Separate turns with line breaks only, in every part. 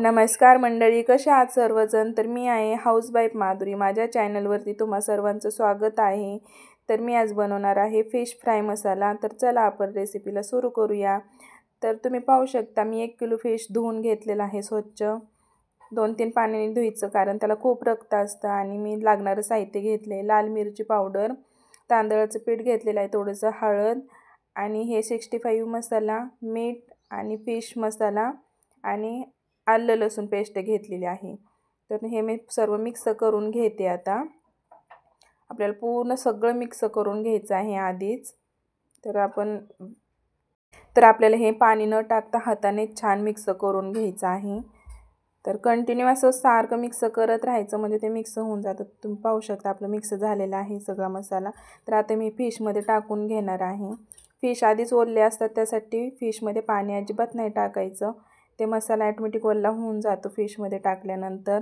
नमस्कार मंडळी, कशा आहात सर्वजण। तर मी आहे हाऊसवाईफ माधुरी। माझ्या चॅनलवरती तुम्हा सर्वांचं स्वागत आहे। तर मी आज बनवणार आहे फिश फ्राय मसाला। तर चला आपण रेसिपीला सुरू करूया। तर तुम्ही पाहू शकता मी 1 किलो फिश धुवून घेतलेला आहे स्वच्छ। 2-3 पाण्याने धुवायचं कारण त्याला खूप रक्त असतं। आणि मी लागणारं साहित्य घेतले, लाल मिरची पावडर, तांदळाचं पीठ घेतलेलं आहे, थोडंसं हळद आणि हे 65 मसाला, मीठ आणि फिश मसाला आणि आलं लसूण पेस्ट घेतलेली आहे। तर हे मी सर्व मिक्स करून घेते। आता आपल्याला पूर्ण सगळं मिक्स करून घ्यायचं आहे आधीच। तर आपल्याला हे पाणी न टाकता हाताने छान मिक्स करून घ्यायचं आहे। तर कंटिन्यू असं सारखं मिक्स करत राहायचं, म्हणजे ते मिक्स होऊन जातं। तुम्ही पाहू शकता आपलं मिक्स झालेलं आहे सगळा मसाला। तर आता मी फिशमध्ये टाकून घेणार आहे। फिश आधीच ओले असतात, त्यासाठी फिशमध्ये पाणी अजिबात नाही टाकायचं, ते मसाला ऑटोमॅटिक ओला होऊन जातो फिशमध्ये टाकल्यानंतर।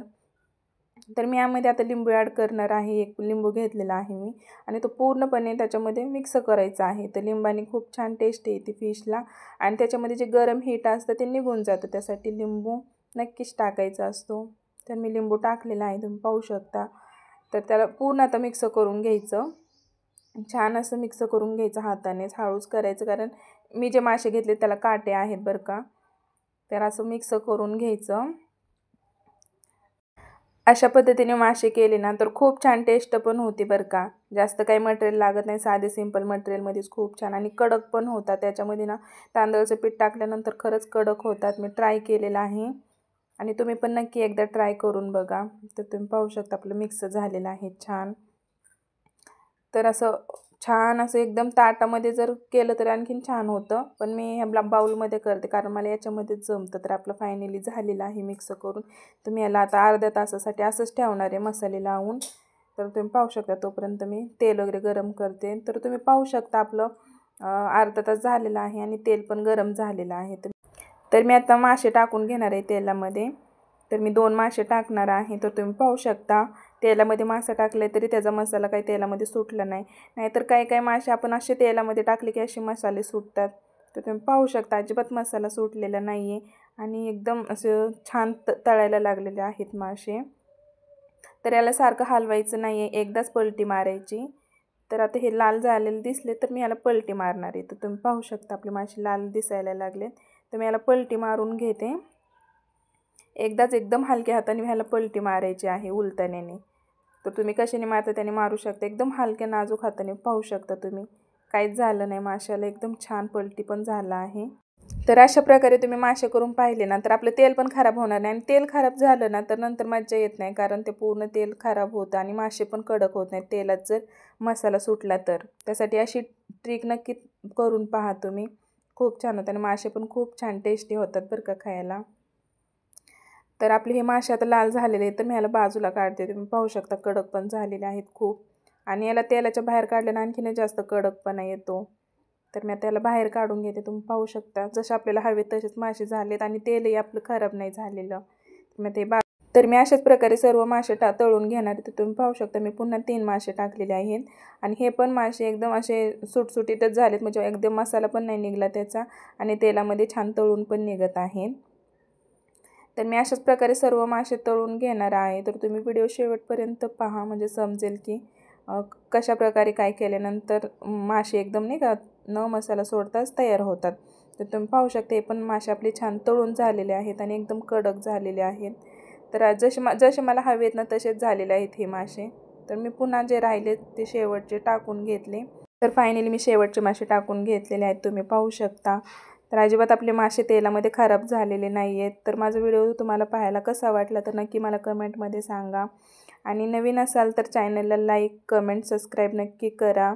तर मी यामध्ये आता लिंबू ॲड करणार आहे। 1 लिंबू घेतलेला आहे मी आणि तो पूर्णपणे त्याच्यामध्ये मिक्स करायचा आहे। तर लिंबाने खूप छान टेस्ट येते फिशला आणि त्याच्यामध्ये जे गरम हीट असतं ते निघून जातं, त्यासाठी लिंबू नक्कीच टाकायचा असतो। तर मी लिंबू टाकलेला आहे, तुम्ही पाहू शकता। तर त्याला पूर्ण आता मिक्स करून घ्यायचं, छान असं मिक्स करून घ्यायचं हातानेच, हळूच करायचं कारण मी जे मासे घेतले त्याला काटे आहेत बरं का। तर असं मिक्स करून घ्यायचं। अशा पद्धतीने मासे केले ना तर खूप छान टेस्ट पण होते बरं का। जास्त काही मटेरियल लागत नाही, साधे सिंपल मटेरियलमध्येच खूप छान आणि कडक पण होतात। त्याच्यामध्ये ना तांदळाचं पीठ टाकल्यानंतर खरंच कडक होतात। मी ट्राय केलेलं आहे आणि तुम्ही पण नक्की एकदा ट्राय करून बघा। तर तुम्ही पाहू शकता आपलं मिक्स झालेलं आहे छान। तर असं छान असं एकदम ताटामध्ये जर केलं तर आणखीन छान होतं, पण मी ह्या बाउलमध्ये करते कारण मला याच्यामध्येच जमतं। तर आपलं फायनली झालेलं आहे मिक्स करून। तर मी याला आता अर्ध्या तासासाठी असंच ठेवणार आहे मसाले लावून। तर तुम्ही पाहू शकता तोपर्यंत मी तेल वगैरे गरम करते। तर तुम्ही पाहू शकता आपलं अर्धा तास झालेला आहे आणि तेल पण गरम झालेलं आहे। तर मी आता मासे टाकून घेणार आहे तेलामध्ये। तर मी 2 मासे टाकणार आहे। तर तुम्ही पाहू शकता तेलामध्ये मासा टाकले तरी त्याचा मसाला काही तेलामध्ये सुटला नाही, नाहीतर काही मासे आपण असे तेलामध्ये टाकले की असे मसाले सुटतात। तर तुम्ही पाहू शकता अजिबात मसाला सुटलेला नाही आहे आणि एकदम असं छान तळायला लागलेले आहेत मासे। तर याला सारखं हलवायचं नाही आहे, एकदाच पलटी मारायची। तर आता हे लाल झालेले दिसले तर मी याला पलटी मारणार आहे। तर तुम्ही पाहू शकता आपले मासे लाल दिसायला लागले। तर मी याला पलटी मारून घेते। एकदाच एकदम हलक्या हाताने ह्याला पलटी मारायची आहे उलटण्याने। तर तुम्ही कशाने मारता त्याने मारू शकता, एकदम हलक्या नाजूक हाताने। पाहू शकता तुम्ही काहीच झालं नाही माशाला, एकदम छान पलटी पण झाला आहे। तर अशा प्रकारे तुम्ही मासे करून पाहिले ना तर आपलं तेल पण खराब होणार नाही आणि तेल खराब झालं ना तर नंतर मज्जा येत नाही, कारण ते पूर्ण तेल खराब होतं आणि मासे पण कडक होत नाहीत तेलात जर मसाला सुटला तर। त्यासाठी अशी ट्रिक नक्की करून पहा तुम्ही, खूप छान होतं आणि मासे पण खूप छान टेस्टी होतात बरं का खायला। तर आपले हे मासे आता लाल झालेले आहेत, तर मी ह्याला बाजूला काढते। तुम्ही पाहू शकता कडक पण झालेले आहेत खूप, आणि याला तेलाच्या बाहेर काढल्यानं आणखीन जास्त कडकपणा येतो। तर मी त्याला बाहेर काढून घेते। तुम्ही पाहू शकता जसे आपल्याला हवे तसेच मासे झालेत आणि तेलही आपलं खराब नाही झालेलं। तर मी अशाच प्रकारे सर्व मासे तळून घेणार आहे। तर तुम्ही पाहू शकता मी पुन्हा 3 मासे टाकलेले आहेत आणि हे पण मासे एकदम असे सुटसुटीतच झालेत, म्हणजे एकदम मसाला पण नाही निघाला त्याचा आणि तेलामध्ये छान तळून पण निघत आहेत। तर मी अशाच प्रकारे सर्व मासे तळून घेणार आहे। तर तुम्ही व्हिडिओ शेवटपर्यंत पहा, म्हणजे समजेल की कशा प्रकारे काय केल्यानंतर मासे एकदम नाही का न मसाला सोडताच तयार होतात। तर तुम्ही पाहू शकता हे पण मासे आपले छान तळून झालेले आहेत आणि एकदम कडक झालेले आहेत। तर जसे मला हवेत ना तसेच झालेले आहेत हे मासे। तर मी पुन्हा जे राहिले ते शेवटचे टाकून घेतले। तर फायनली मी शेवटचे मासे टाकून घेतलेले आहेत, तुम्ही पाहू शकता। तर अजिबात आपले मासे तेलामध्ये खराब झालेले नाही आहेत। तर माझा व्हिडिओ तुम्हाला पाहायला कसा वाटला तर नक्की मला कमेंटमध्ये सांगा आणि नवीन असाल तर चॅनलला लाईक, कमेंट, सबस्क्राईब नक्की करा।